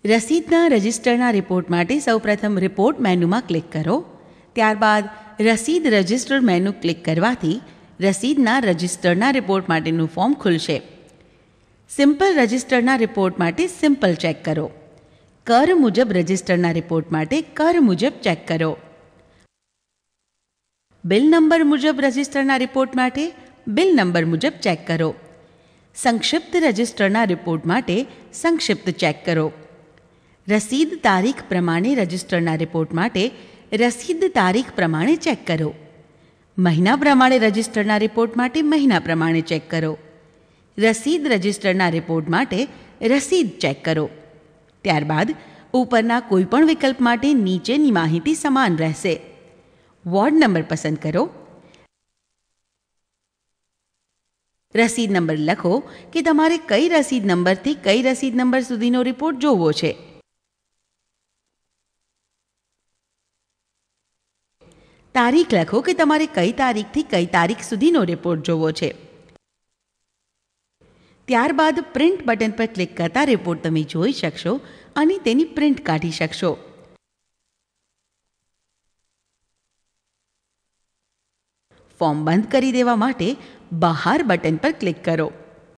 રસીદના રજિસ્ટરના રિપોર્ટ માટે સૌપ્રથમ રિપોર્ટ મેનુમાં ક્લિક કરો. ત્યારબાદ રસીદ રજિસ્ટર મેનુ ક્લિક કરવાથી રસીદના રજિસ્ટરના રિપોર્ટ માટેનું ફોર્મ ખુલશે. સિમ્પલ રજિસ્ટરના રિપોર્ટ માટે સિમ્પલ ચેક કરો. કર મુજબ રજિસ્ટરના રિપોર્ટ માટે કર મુજબ ચેક કરો. બિલ નંબર મુજબ રજિસ્ટરના રિપોર્ટ માટે બિલ નંબર મુજબ ચેક કરો. સંક્ષિપ્ત રજિસ્ટરના રિપોર્ટ માટે સંક્ષિપ્ત ચેક કરો. રસીદ તારીખ પ્રમાણે રજિસ્ટરના રિપોર્ટ માટે રસીદ તારીખ પ્રમાણે ચેક કરો. મહિના પ્રમાણે રજિસ્ટરના રિપોર્ટ માટે મહિના પ્રમાણે ચેક કરો. રસીદ રજિસ્ટરના રિપોર્ટ માટે રસીદ ચેક કરો. ત્યારબાદ ઉપરના કોઈપણ વિકલ્પ માટે નીચેની માહિતી સમાન રહેશે. વોર્ડ નંબર પસંદ કરો. રસીદ નંબર લખો કે તમારે કઈ રસીદ નંબરથી કઈ રસીદ નંબર સુધીનો રિપોર્ટ જોવો છે. તારીખ લખો કે તમારે કઈ તારીખથી કઈ તારીખ સુધીનો રિપોર્ટ જોવો છે. ત્યારબાદ પ્રિન્ટ બટન પર ક્લિક કરતા રિપોર્ટ તમે જોઈ શકશો અને તેની પ્રિન્ટ કાઢી શકશો. ફોર્મ બંધ કરી દેવા માટે બહાર બટન પર ક્લિક કરો.